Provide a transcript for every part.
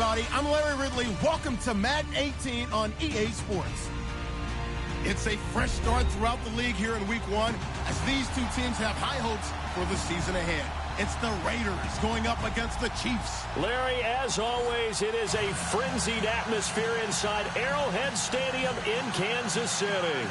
everybody. I'm Larry Ridley. Welcome to Madden 18 on EA Sports. It's a fresh start throughout the league here in Week 1 as these two teams have high hopes for the season ahead. It's the Raiders going up against the Chiefs. Larry, as always, it is a frenzied atmosphere inside Arrowhead Stadium in Kansas City.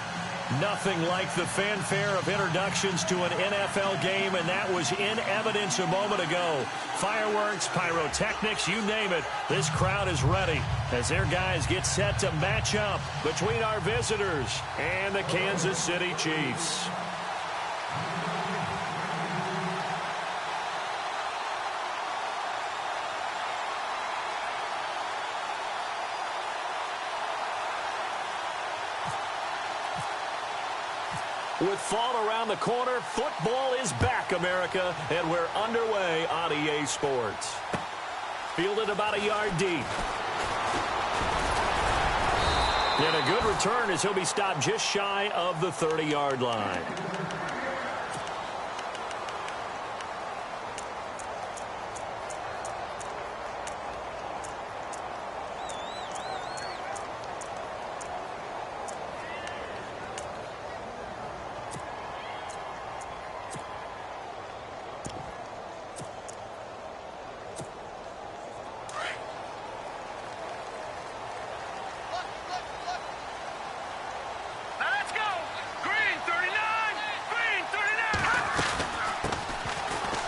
Nothing like the fanfare of introductions to an NFL game, and that was in evidence a moment ago. Fireworks, pyrotechnics, you name it. This crowd is ready as their guys get set to match up between our visitors and the Kansas City Chiefs. With fall around the corner, football is back, America, and we're underway on EA Sports. Fielded about a yard deep. And a good return as he'll be stopped just shy of the 30-yard line.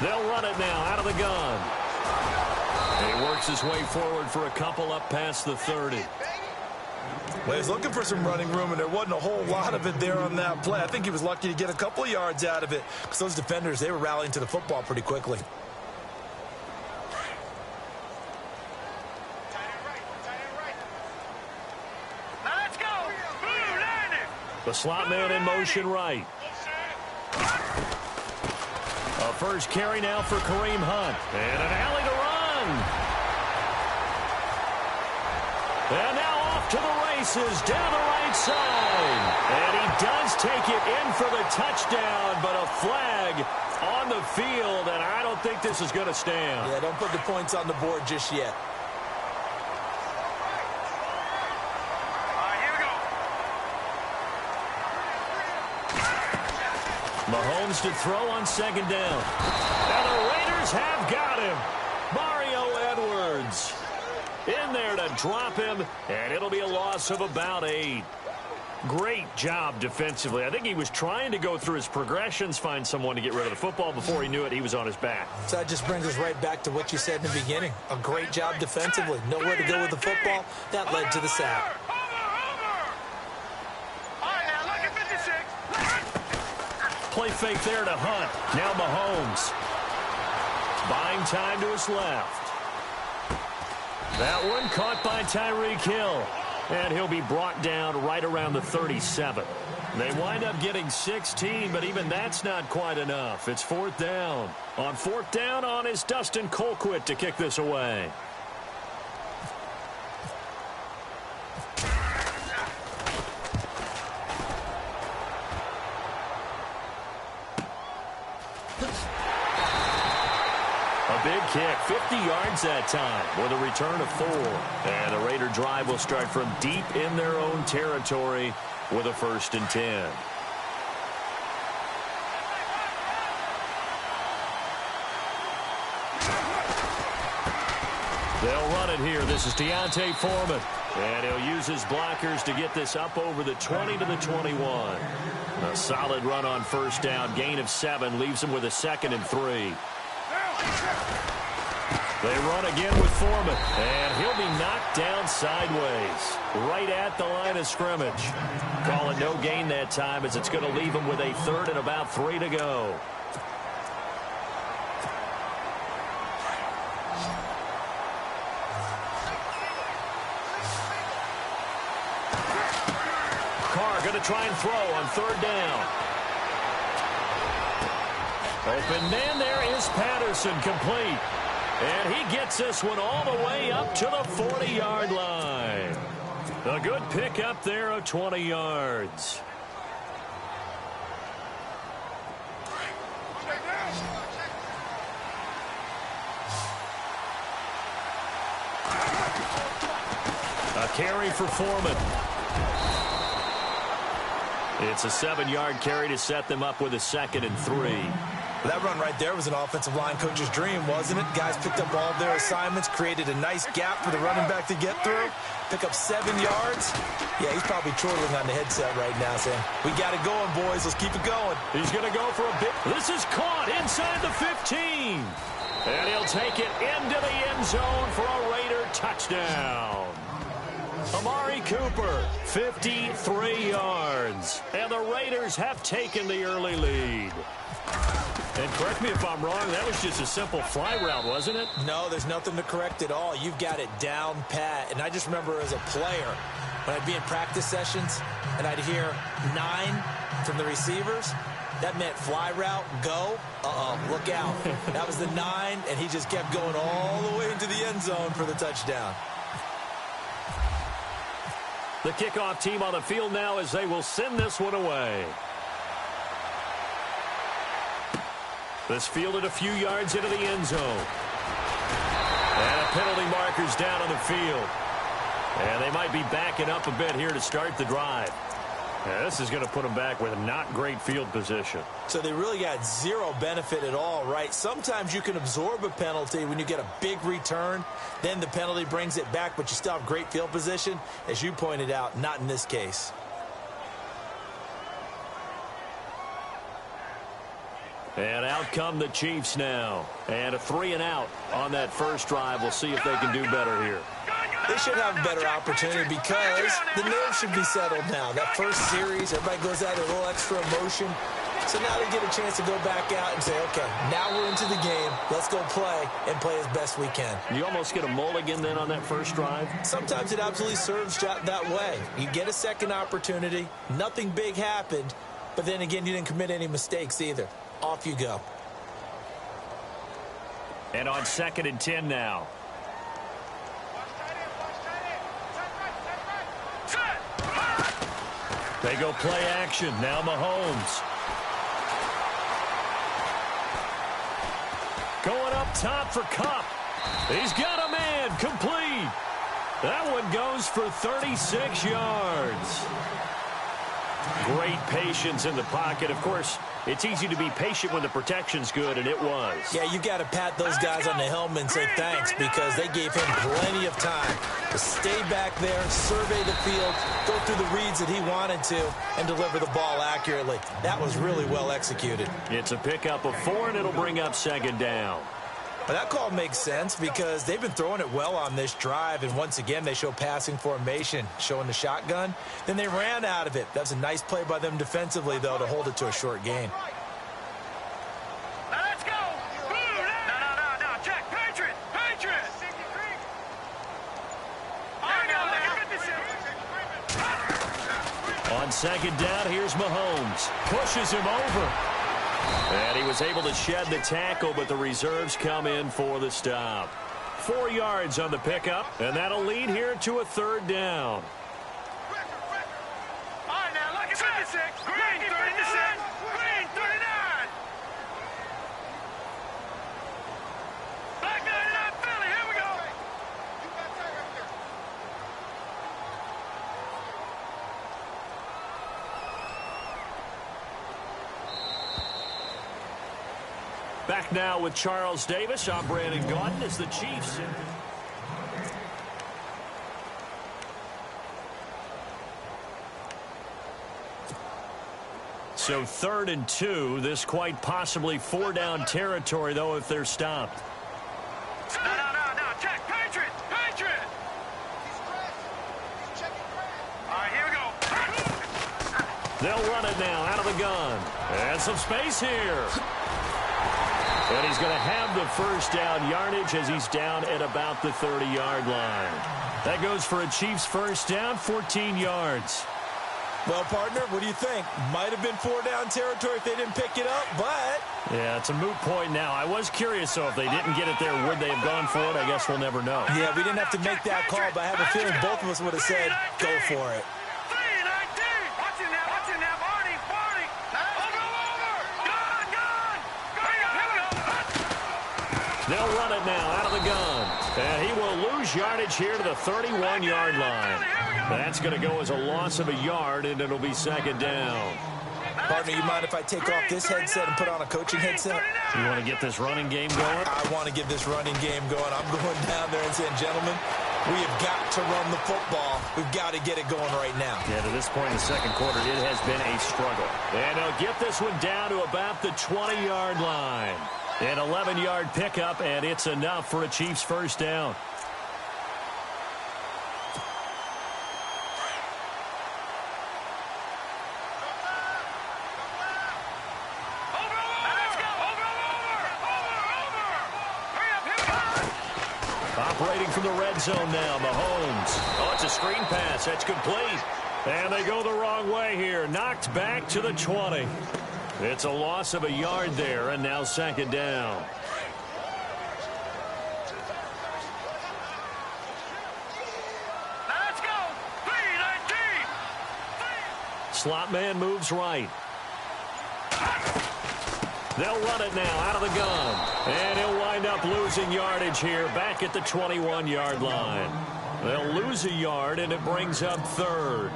They'll run it now out of the gun. And he works his way forward for a couple up past the 30. Well, he's looking for some running room, and there wasn't a whole lot of it there on that play. I think he was lucky to get a couple of yards out of it because those defenders, they were rallying to the football pretty quickly. The slot man in motion right. A first carry now for Kareem Hunt. And an alley to run. And now off to the races down the right side. And he does take it in for the touchdown, but a flag on the field, and I don't think this is going to stand. Yeah, don't put the points on the board just yet. Mahomes to throw on second down. And the Raiders have got him. Mario Edwards in there to drop him, and it'll be a loss of about 8. Great job defensively. I think he was trying to go through his progressions, find someone to get rid of the football. Before he knew it, he was on his back. So that just brings us right back to what you said in the beginning. A great job defensively. Nowhere to go with the football. That led to the sack. Play fake there to Hunt. Now Mahomes. Buying time to his left. That one caught by Tyreek Hill. And he'll be brought down right around the 37. They wind up getting 16, but even that's not quite enough. It's fourth down. On fourth down on is Dustin Colquitt to kick this away. Big kick, 50 yards that time with a return of 4. And the Raider drive will start from deep in their own territory with a 1st and 10. They'll run it here. This is Deontay Foreman. And he'll use his blockers to get this up over the 20 to the 21. A solid run on first down. Gain of 7 leaves him with a 2nd and 3. They run again with Foreman, and he'll be knocked down sideways, right at the line of scrimmage. Call it no gain that time as it's going to leave him with a 3rd and about 3 to go. Carr going to try and throw on 3rd down. Open man there is Patterson, complete. And he gets this one all the way up to the 40-yard line. A good pick up there of 20 yards. carry for Foreman. It's a 7-yard carry to set them up with a 2nd and 3. That run right there was an offensive line coach's dream, wasn't it? Guys picked up all of their assignments, created a nice gap for the running back to get through, pick up 7 yards. Yeah, he's probably chortling on the headset right now saying, we got it going, boys. Let's keep it going. He's going to go for a big. This is caught inside the 15. And he'll take it into the end zone for a Raider touchdown. Amari Cooper, 53 yards. And the Raiders have taken the early lead. And correct me if I'm wrong, that was just a simple fly route, wasn't it? No, there's nothing to correct at all. You've got it down pat. And I just remember as a player, when I'd be in practice sessions and I'd hear 9 from the receivers, that meant fly route, go. Look out. That was the 9, and he just kept going all the way into the end zone for the touchdown. The kickoff team on the field now as they will send this one away. This fielded a few yards into the end zone. And a penalty marker's down on the field. And they might be backing up a bit here to start the drive. Yeah, this is going to put them back with not great field position. So they really got zero benefit at all, right? Sometimes you can absorb a penalty when you get a big return. Then the penalty brings it back, but you still have great field position. As you pointed out, not in this case. And out come the Chiefs now. And a 3-and-out on that first drive. We'll see if they can do better here. They should have a better opportunity because the nerves should be settled now. That first series, everybody goes out a little extra emotion. So now they get a chance to go back out and say, okay, now we're into the game. Let's go play and play as best we can. You almost get a mulligan then on that first drive? Sometimes it absolutely serves that way. You get a second opportunity. Nothing big happened. But then again, you didn't commit any mistakes either. Off you go. And on 2nd and 10 now. They go play action. Now Mahomes. Going up top for Kupp. He's got a man. Complete. That one goes for 36 yards. Great patience in the pocket. Of course, it's easy to be patient when the protection's good, and it was. Yeah, you got to pat those guys on the helmet and say thanks because they gave him plenty of time to stay back there, survey the field, go through the reads that he wanted to, and deliver the ball accurately. That was really well executed. It's a pickup of 4, and it'll bring up 2nd down. But that call makes sense because they've been throwing it well on this drive, and once again, they show passing formation, showing the shotgun. Then they ran out of it. That's a nice play by them defensively, though, to hold it to a short gain. Now let's go. No. Check. Patriot. On 2nd down, here's Mahomes. Pushes him over. And he was able to shed the tackle, but the reserves come in for the stop. 4 yards on the pickup, and that'll lead here to a 3rd down. All right, now look at 56. Green 39. Green 39. Black 99 Philly. Here we go. Back now with Charles Davis. I'm Brandon Gaudin as the Chiefs. So 3rd and 2. This quite possibly 4-down territory, though, if they're stopped. No. Check. Patriot. All right, here we go. They'll run it now out of the gun. And some space here. And he's going to have the 1st down yardage as he's down at about the 30-yard line. That goes for a Chiefs 1st down, 14 yards. Well, partner, what do you think? Might have been 4-down territory if they didn't pick it up, but... Yeah, it's a moot point now. I was curious, so if they didn't get it there, would they have gone for it? I guess we'll never know. Yeah, we didn't have to make that call, but I have a feeling both of us would have said, go for it. They'll run it now out of the gun. And he will lose yardage here to the 31-yard line. That's going to go as a loss of a yard, and it'll be second down. Partner, you mind if I take off this headset and put on a coaching headset? You want to get this running game going? I want to get this running game going. I'm going down there and saying, gentlemen, we have got to run the football. We've got to get it going right now. Yeah, to this point in the second quarter, it has been a struggle. And they'll get this one down to about the 20-yard line. An 11-yard pickup, and it's enough for a Chiefs first down. Operating from the red zone now, Mahomes. Oh, it's a screen pass. That's complete. And they go the wrong way here. Knocked back to the 20. It's a loss of a yard there, and now second down. Let's go. 3-19. Slot man moves right. They'll run it now out of the gun. And he'll wind up losing yardage here back at the 21-yard line. They'll lose a yard, and it brings up third.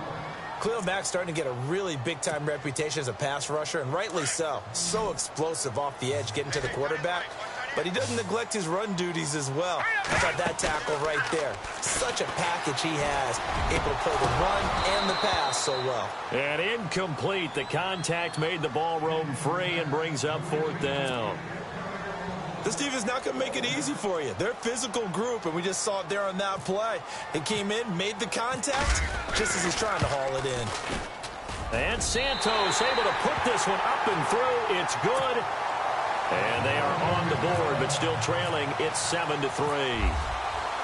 Khalil Mack's starting to get a really big-time reputation as a pass rusher, and rightly so. So explosive off the edge getting to the quarterback. But he doesn't neglect his run duties as well. How about that tackle right there? Such a package he has, able to play the run and the pass so well. And incomplete. The contact made the ball roam free and brings up fourth down. This team is not going to make it easy for you. They're a physical group, and we just saw it there on that play. It came in, made the contact, just as he's trying to haul it in. And Santos able to put this one up and through. It's good. And they are on the board, but still trailing. It's 7-3.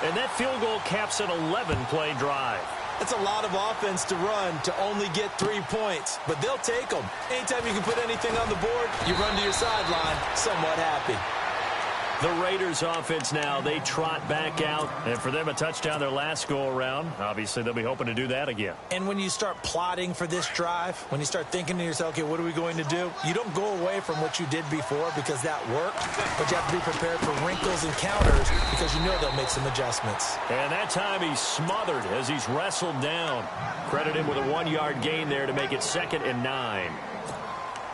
And that field goal caps an 11-play drive. That's a lot of offense to run to only get 3 points, but they'll take them. Anytime you can put anything on the board, you run to your sideline somewhat happy. The Raiders offense now, they trot back out. And for them, a touchdown their last go-around. Obviously, they'll be hoping to do that again. And when you start plotting for this drive, when you start thinking to yourself, okay, what are we going to do? You don't go away from what you did before because that worked. But you have to be prepared for wrinkles and counters because you know they'll make some adjustments. And that time he's smothered as he's wrestled down. Credit him with a 1-yard gain there to make it 2nd and 9.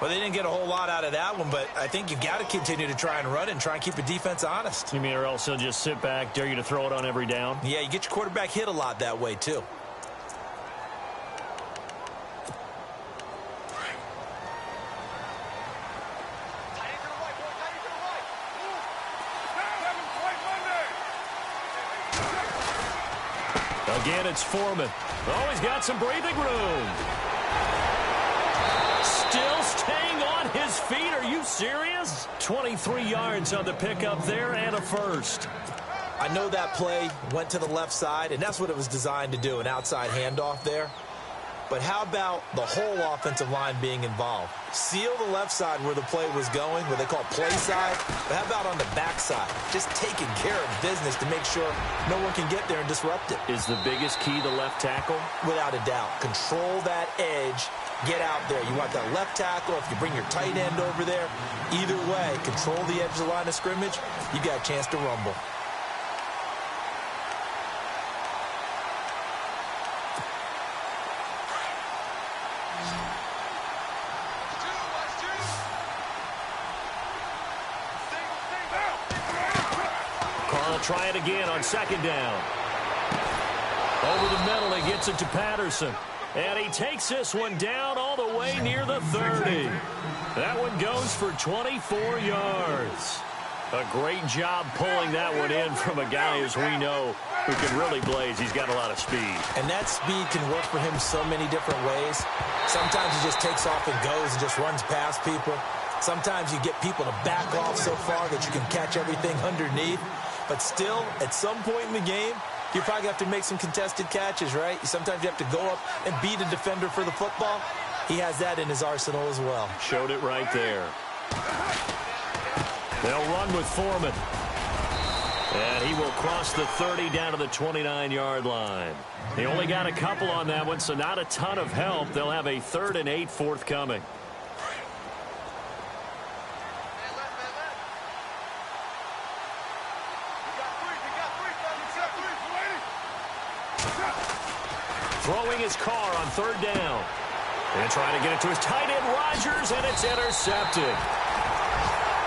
Well, they didn't get a whole lot out of that one, but I think you've got to continue to try and run and try and keep the defense honest. You mean or else he'll just sit back, dare you to throw it on every down? Yeah, you get your quarterback hit a lot that way, too. Again, it's Foreman. Oh, he's got some breathing room. Still staying on his feet. Are you serious? 23 yards on the pickup there and a first. I know that play went to the left side, and that's what it was designed to do, an outside handoff there. But how about the whole offensive line being involved? Seal the left side where the play was going, what they call play side. But how about on the back side? Just taking care of business to make sure no one can get there and disrupt it. Is the biggest key the left tackle? Without a doubt. Control that edge. Get out there. You want that left tackle. If you bring your tight end over there, either way, control the edge of the line of scrimmage, you got a chance to rumble. Carl try it again on 2nd down. Over the middle, he gets it to Patterson. And he takes this one down all the way near the 30. That one goes for 24 yards. A great job pulling that one in from a guy, as we know, who can really blaze. He's got a lot of speed. And that speed can work for him so many different ways. Sometimes he just takes off and goes and just runs past people. Sometimes you get people to back off so far that you can catch everything underneath. But still, at some point in the game, you probably have to make some contested catches, right? Sometimes you have to go up and beat a defender for the football. He has that in his arsenal as well. Showed it right there. They'll run with Foreman. And he will cross the 30 down to the 29-yard line. They only got a couple on that one, so not a ton of help. They'll have a 3rd and 8 forthcoming. keeping his car on third down. And trying to get it to his tight end, Rodgers, and it's intercepted.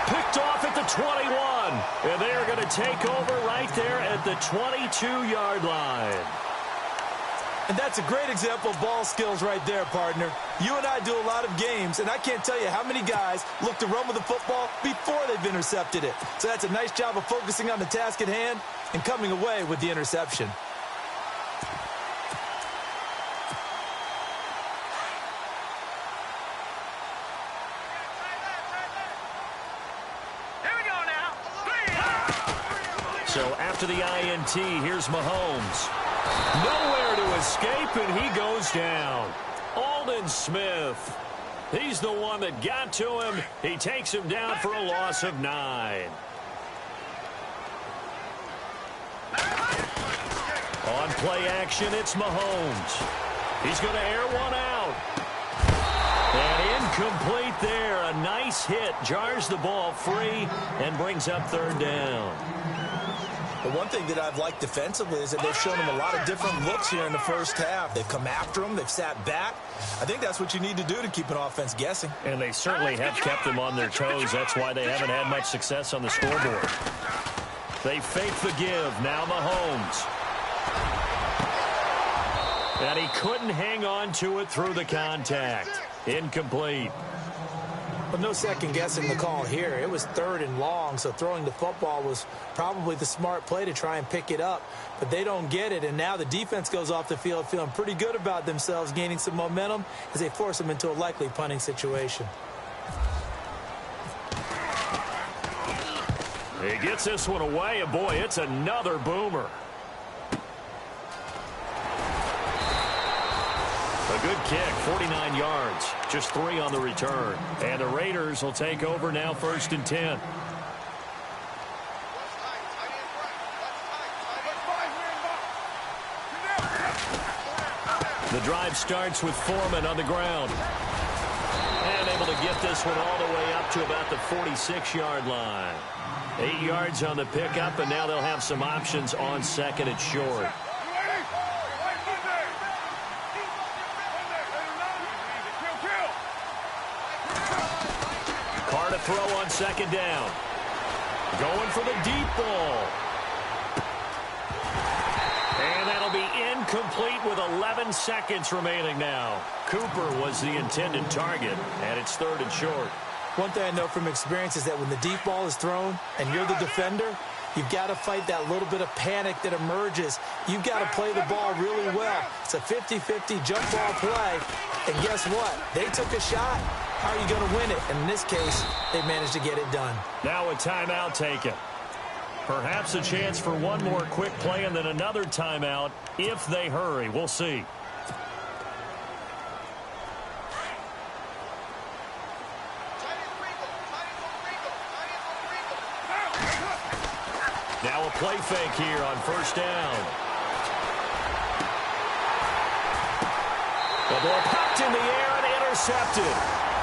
Picked off at the 21. And they are going to take over right there at the 22-yard line. And that's a great example of ball skills right there, partner. You and I do a lot of games, and I can't tell you how many guys look to run with the football before they've intercepted it. So that's a nice job of focusing on the task at hand and coming away with the interception. Here we go now. So after the INT, here's Mahomes. Nowhere to escape, and he goes down. Aldon Smith. He's the one that got to him. He takes him down for a loss of 9. On play action, it's Mahomes. He's going to air one out. And incomplete there. A nice hit. Jars the ball free and brings up third down. But one thing that I've liked defensively is that they've shown him a lot of different looks here in the first half. They've come after him. They've sat back. I think that's what you need to do to keep an offense guessing. And they certainly have kept them on their toes. That's why they haven't had much success on the scoreboard. They fake the give. Now Mahomes. And he couldn't hang on to it through the contact. Incomplete. But no second guessing the call here. It was third and long, so throwing the football was probably the smart play to try and pick it up. But they don't get it, and now the defense goes off the field feeling pretty good about themselves, gaining some momentum as they force them into a likely punting situation. He gets this one away, and boy, it's another boomer. A good kick, 49 yards, just 3 on the return. And the Raiders will take over now, 1st and 10. The drive starts with Foreman on the ground. And able to get this one all the way up to about the 46-yard line. 8 yards on the pickup, and now they'll have some options on 2nd and short. Carr to throw on 2nd down. Going for the deep ball. And that'll be incomplete with 11 seconds remaining now. Cooper was the intended target, and it's 3rd and short. One thing I know from experience is that when the deep ball is thrown and you're the defender, you've got to fight that little bit of panic that emerges. You've got to play the ball really well. It's a 50-50 jump ball play. And guess what? They took a shot. How are you going to win it? And in this case, they managed to get it done. Now a timeout taken. Perhaps a chance for one more quick play and then another timeout if they hurry. We'll see. Now a play fake here on 1st down. The ball popped in the air and intercepted.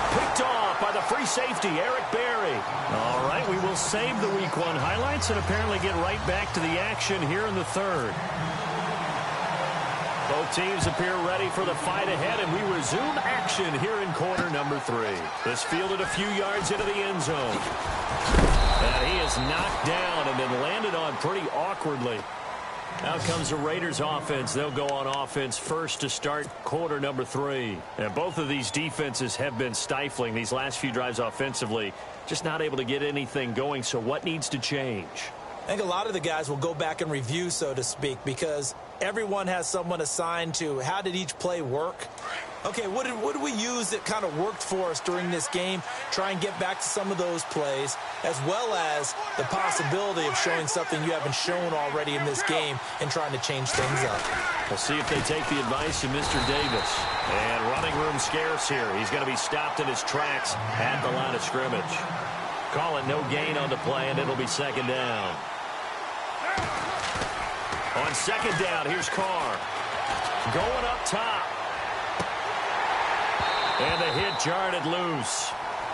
Picked off by the free safety, Eric Berry. All right, we will save the Week 1 highlights and apparently get right back to the action here in the 3rd. Both teams appear ready for the fight ahead, and we resume action here in quarter number 3. This fielded a few yards into the end zone. And he is knocked down and then landed on pretty awkwardly. Out comes the Raiders offense. They'll go on offense first to start quarter number 3. And both of these defenses have been stifling these last few drives offensively. Just not able to get anything going. So what needs to change? I think a lot of the guys will go back and review, so to speak, because everyone has someone assigned to how did each play work. Okay, what did we use that kind of worked for us during this game? Try and get back to some of those plays, as well as the possibility of showing something you haven't shown already in this game and trying to change things up. We'll see if they take the advice of Mr. Davis. And running room scarce here. He's going to be stopped in his tracks at the line of scrimmage. Call it no gain on the play, and it'll be 2nd down. On 2nd down, here's Carr. Going up top. And the hit jarred it loose.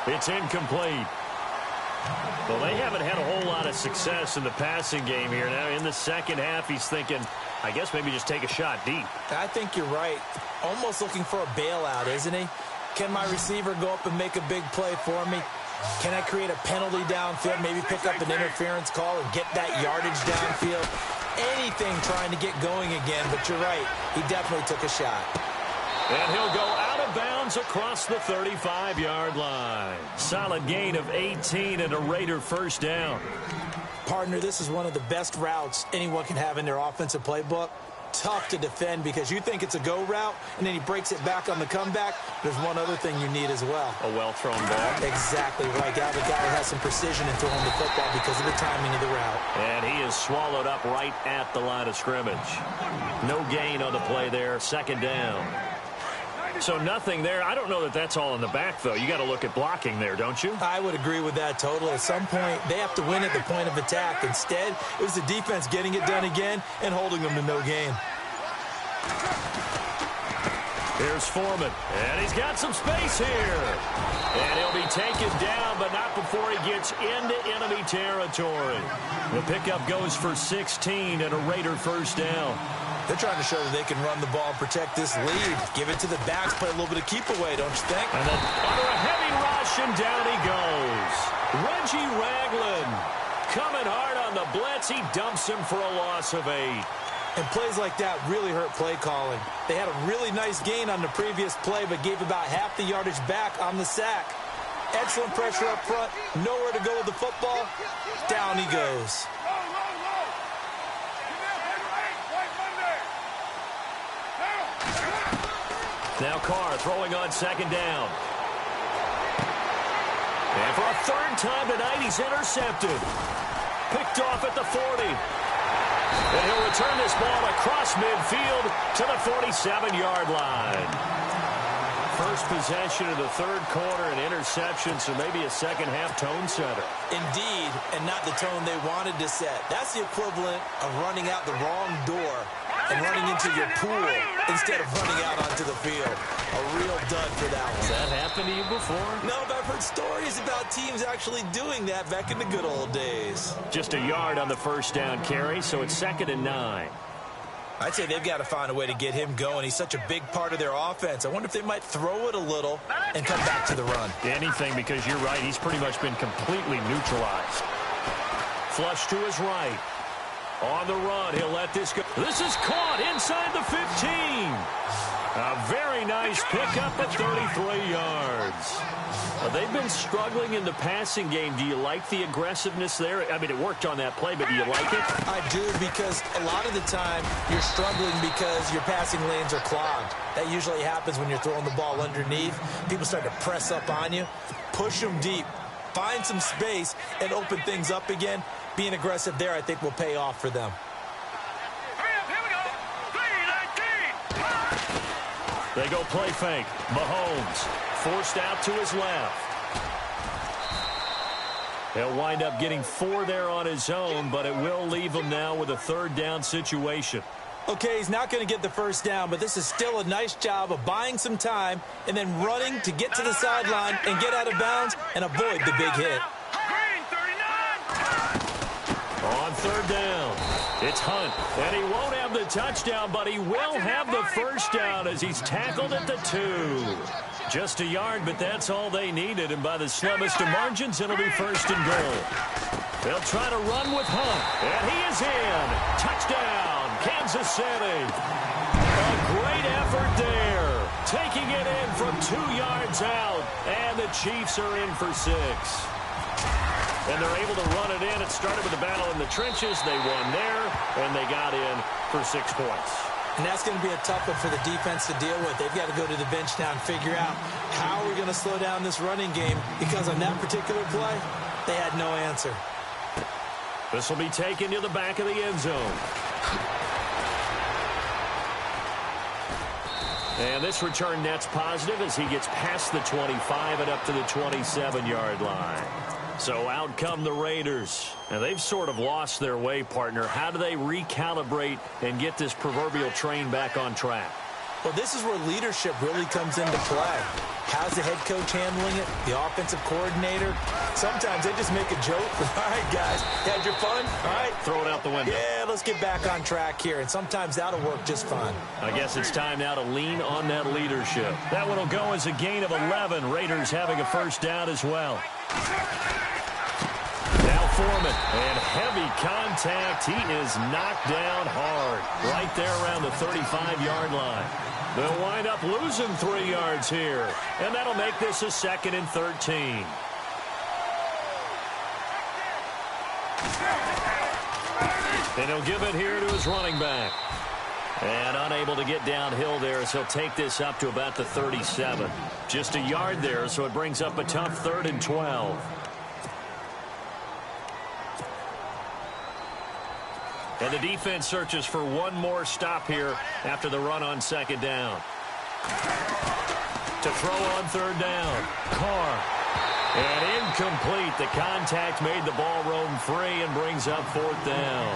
It's incomplete. Well, they haven't had a whole lot of success in the passing game here. Now, in the second half, he's thinking, I guess maybe just take a shot deep. I think you're right. Almost looking for a bailout, isn't he? Can my receiver go up and make a big play for me? Can I create a penalty downfield, maybe pick up an interference call and get that yardage downfield? Anything trying to get going again, but you're right. He definitely took a shot. And he'll go out of bounds across the 35-yard line. Solid gain of 18 and a Raider first down. Partner, this is one of the best routes anyone can have in their offensive playbook. Tough to defend because you think it's a go route, and then he breaks it back on the comeback. There's one other thing you need as well. A well-thrown ball. Exactly right. Got a guy who has some precision in throwing the football because of the timing of the route. And he is swallowed up right at the line of scrimmage. No gain on the play there. Second down. So nothing there. I don't know that that's all in the back, though. You got to look at blocking there, don't you? I would agree with that totally. At some point, they have to win at the point of attack. Instead, it was the defense getting it done again and holding them to no gain. Here's Foreman, and he's got some space here. And he'll be taken down, but not before he gets into enemy territory. The pickup goes for 16 and a Raider first down. They're trying to show that they can run the ball and protect this lead. Give it to the backs, play a little bit of keep away, don't you think? And then under a heavy rush, and down he goes. Reggie Ragland coming hard on the blitz. He dumps him for a loss of 8. And plays like that really hurt play calling. They had a really nice gain on the previous play, but gave about half the yardage back on the sack. Excellent pressure up front. Nowhere to go with the football. Down he goes. Now Carr throwing on second down. And for a third time tonight, he's intercepted. Picked off at the 40. And he'll return this ball across midfield to the 47-yard line. First possession of the third quarter, an interception, so maybe a second-half tone setter. Indeed, and not the tone they wanted to set. That's the equivalent of running out the wrong door and running into your pool instead of running out onto the field. A real dud for that one. Has that happened to you before? No, but I've heard stories about teams actually doing that back in the good old days. Just a yard on the first down carry, so it's 2nd and 9. I'd say they've got to find a way to get him going. He's such a big part of their offense. I wonder if they might throw it a little and come back to the run. Anything, because you're right. He's pretty much been completely neutralized. Flush to his right. On the run, he'll let this go. This is caught inside the 15. A very nice pickup at 33 yards. They've been struggling in the passing game. Do you like the aggressiveness there? I mean, it worked on that play, but do you like it? I do, because a lot of the time you're struggling because your passing lanes are clogged. That usually happens when you're throwing the ball underneath. People start to press up on you. Push them deep. Find some space and open things up again. Being aggressive there, I think, will pay off for them. Here we go. 3-19. They go play fake. Mahomes forced out to his left. He'll wind up getting 4 there on his own, but it will leave him now with a third down situation. Okay, he's not going to get the first down, but this is still a nice job of buying some time and then running to get to the sideline and get out of bounds and avoid the big hit. Green 39. On third down, it's Hunt, and he won't have the touchdown, but he will have the first down as he's tackled at the 2. Just a yard, but that's all they needed, and by the slimmest of margins, it'll be 1st and goal. They'll try to run with Hunt, and he is in. Touchdown, Kansas City. A great effort there, taking it in from 2 yards out, and the Chiefs are in for 6. And they're able to run it in. It started with a battle in the trenches. They won there, and they got in for 6 points. And that's going to be a tough one for the defense to deal with. They've got to go to the bench now and figure out how we're going to slow down this running game, because on that particular play, they had no answer. This will be taken to the back of the end zone. And this return net's positive as he gets past the 25 and up to the 27-yard line. So out come the Raiders. And they've sort of lost their way, partner. How do they recalibrate and get this proverbial train back on track? Well, this is where leadership really comes into play. How's the head coach handling it? The offensive coordinator? Sometimes they just make a joke. All right, guys, you had your fun? All right. Throw it out the window. Yeah, let's get back on track here, and sometimes that'll work just fine. I guess it's time now to lean on that leadership. That one will go as a gain of 11. Raiders having a first down as well. Now Foreman, and heavy contact. He is knocked down hard right there around the 35-yard line. They'll wind up losing 3 yards here, and that'll make this a 2nd and 13. And he'll give it here to his running back. And unable to get downhill there as he'll take this up to about the 37. Just a yard there, so it brings up a tough 3rd and 12. And the defense searches for one more stop here after the run on 2nd down. To throw on 3rd down, Carr. And incomplete. The contact made the ball roam free and brings up 4th down.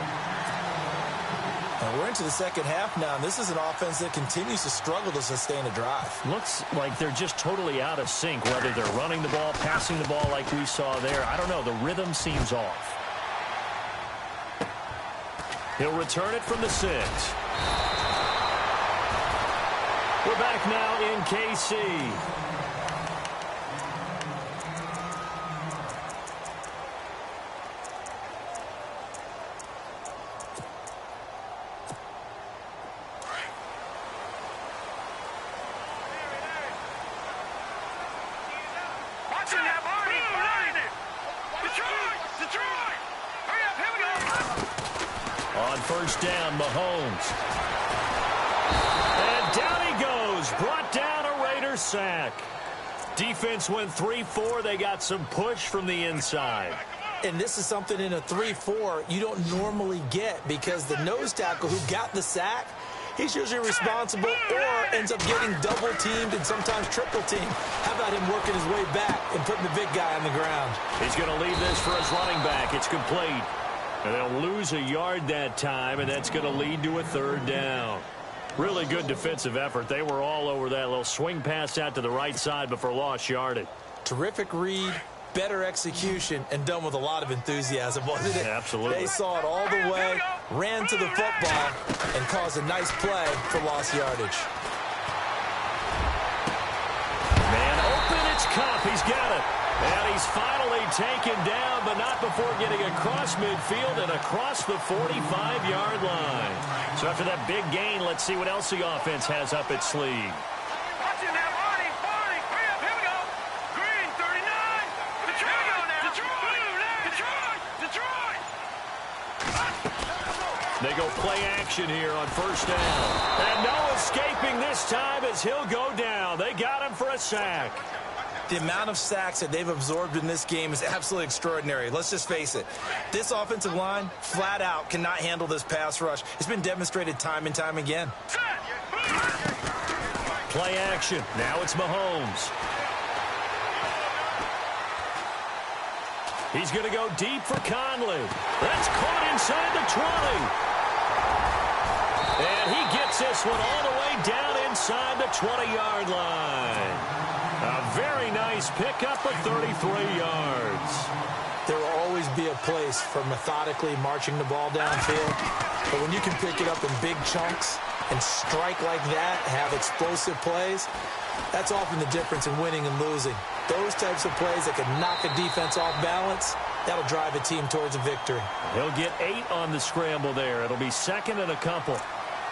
We're into the second half now, and this is an offense that continues to struggle to sustain a drive. Looks like they're just totally out of sync, whether they're running the ball, passing the ball like we saw there. I don't know. The rhythm seems off. He'll return it from the 6. We're back now in KC. Watching that body. Detroit. Hurry up, here we go. On 1st down, Mahomes. And down he goes. Brought down a Raiders sack. Defense went 3-4. They got some push from the inside. And this is something in a 3-4 you don't normally get, because the nose tackle who got the sack, he's usually responsible or ends up getting double-teamed and sometimes triple-teamed. How about him working his way back and putting the big guy on the ground? He's going to leave this for his running back. It's complete. And they'll lose a yard that time, and that's going to lead to a 3rd down. Really good defensive effort. They were all over that little swing pass out to the right side before lost yardage. Terrific read, better execution, and done with a lot of enthusiasm, wasn't it? Absolutely. They saw it all the way, ran to the football, and caused a nice play for lost yardage. Man open, it's Cup. He's got it. And he's finally taken down, but not before getting across midfield and across the 45-yard line. So after that big gain, let's see what else the offense has up its sleeve. Watching that body. Hurry up, here we go. Green, 39. Detroit. They go play action here on 1st down. And no escaping this time as he'll go down. They got him for a sack. The amount of sacks that they've absorbed in this game is absolutely extraordinary. Let's just face it. This offensive line, flat out, cannot handle this pass rush. It's been demonstrated time and time again. Play action. Now it's Mahomes. He's going to go deep for Conley. That's caught inside the 20. And he gets this one all the way down inside the 20-yard line. A very nice pickup of 33 yards. There will always be a place for methodically marching the ball downfield. But when you can pick it up in big chunks and strike like that, have explosive plays, that's often the difference in winning and losing. Those types of plays that can knock a defense off balance, that'll drive a team towards a victory. He'll get 8 on the scramble there. It'll be 2nd and a couple.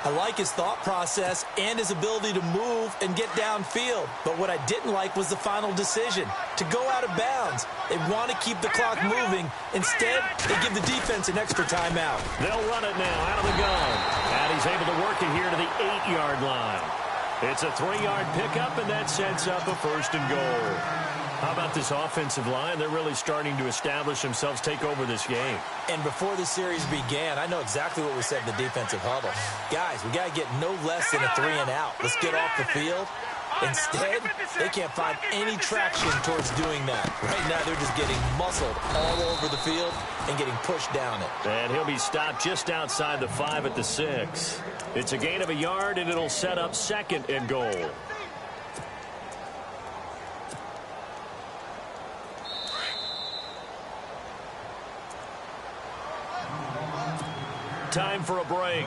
I like his thought process and his ability to move and get downfield. But what I didn't like was the final decision, to go out of bounds. They want to keep the clock moving. Instead, they give the defense an extra timeout. They'll run it now out of the gun. And he's able to work it here to the 8-yard line. It's a 3-yard pickup, and that sets up a 1st and goal. How about this offensive line? They're really starting to establish themselves, take over this game. And before the series began, I know exactly what we said in the defensive huddle. Guys, we got to get no less than a 3 and out. Let's get off the field Instead, they can't find any traction towards doing that. Right now, they're just getting muscled all over the field and getting pushed down it. And he'll be stopped just outside the 5 at the 6. It's a gain of a yard, and it'll set up 2nd and goal. Time for a break.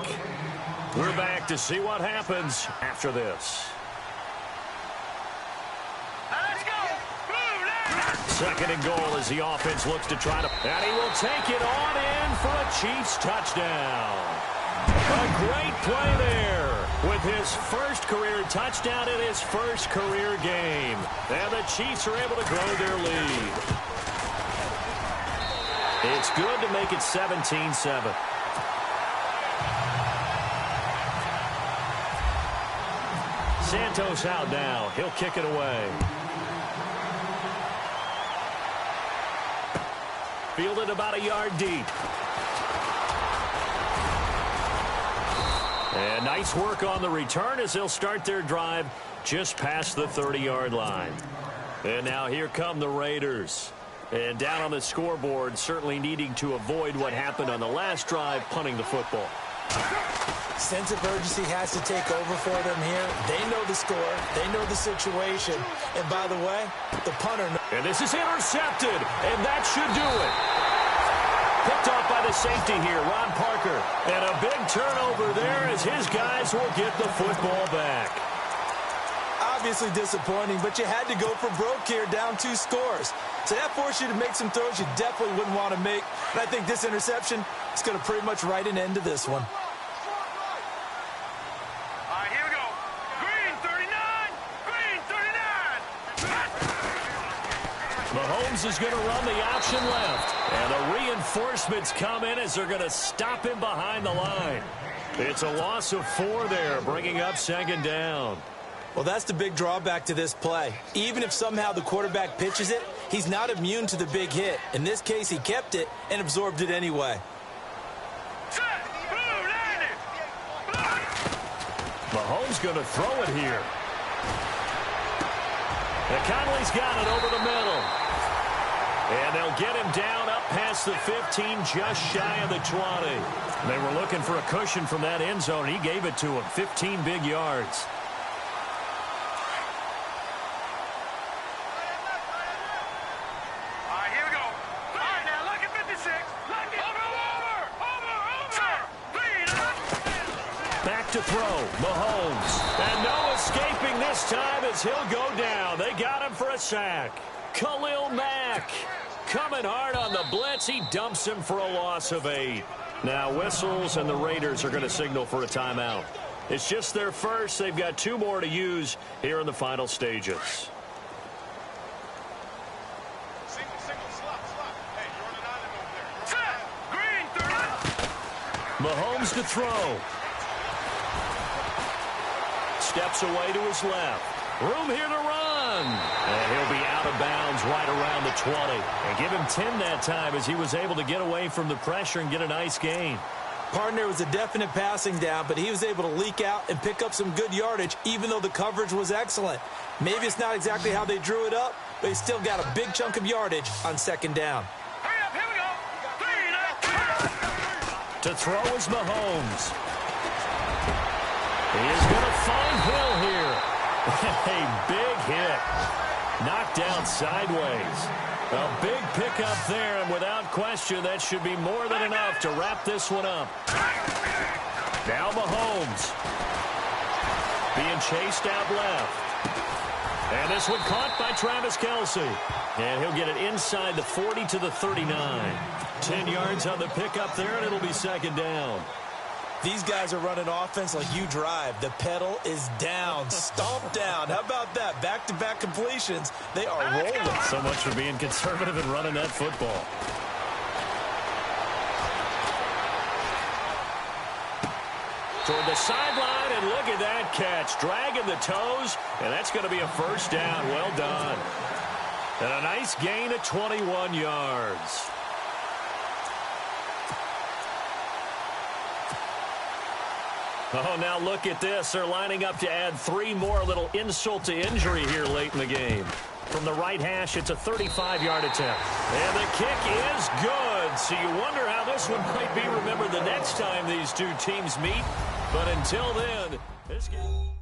We're back to see what happens after this. Let's go. 2nd and goal as the offense looks to try to... And he will take it on in for a Chiefs touchdown. A great play there with his first career touchdown in his first career game. And the Chiefs are able to grow their lead. It's good to make it 17-7. Santos out now. He'll kick it away. Fielded about a yard deep. And nice work on the return as they'll start their drive just past the 30-yard line. And now here come the Raiders. And down on the scoreboard, certainly needing to avoid what happened on the last drive, punting the football. Sense of urgency has to take over for them here. They know the score. They know the situation. And by the way, the punter... And this is intercepted, and that should do it. Picked off by the safety here, Ron Parker. And a big turnover there as his guys will get the football back. Obviously disappointing, but you had to go for broke here, down 2 scores. So that forced you to make some throws you definitely wouldn't want to make. And I think this interception is going to pretty much write an end to this one. Here we go. Green 39. Green 39. Mahomes is going to run the option left. And the reinforcements come in as they're going to stop him behind the line. It's a loss of 4 there, bringing up 2nd down. Well, that's the big drawback to this play. Even if somehow the quarterback pitches it, he's not immune to the big hit. In this case, he kept it and absorbed it anyway. Mahomes going to throw it here. And Conley's got it over the middle. And they'll get him down up past the 15, just shy of the 20. They were looking for a cushion from that end zone. He gave it to him, 15 big yards. Here we go. All right, now look at 56. Look at over. Back to throw, Mahomes. And no escaping this time as he'll go down. They got him for a sack. Khalil Mack coming hard on the blitz. He dumps him for a loss of 8. Now whistles, and the Raiders are going to signal for a timeout. It's just their first. They've got 2 more to use here in the final stages. Mahomes to throw. Steps away to his left. Room here to run. And he'll be out of bounds right around the 20. And give him 10 that time as he was able to get away from the pressure and get a nice gain. Partner was a definite passing down, but he was able to leak out and pick up some good yardage, even though the coverage was excellent. Maybe it's not exactly how they drew it up, but he still got a big chunk of yardage on 2nd down. Hurry up, here we go. To throw is Mahomes. He is going to find Hill here. A big hit. Knocked down sideways. A big pickup there, and without question, that should be more than enough to wrap this one up. Now Mahomes. Being chased out left. And this one caught by Travis Kelce. And he'll get it inside the 40 to the 39. 10 yards on the pickup there, and it'll be 2nd down. These guys are running offense like you drive. The pedal is down, stomped down. How about that? Back-to-back completions. They are rolling. So much for being conservative and running that football. Toward the sideline, and look at that catch. Dragging the toes, and that's going to be a 1st down. Well done. And a nice gain of 21 yards. Oh, now look at this. They're lining up to add 3 more, a little insult to injury here late in the game. From the right hash, it's a 35-yard attempt. And the kick is good. So you wonder how this one might be remembered the next time these two teams meet. But until then, this game...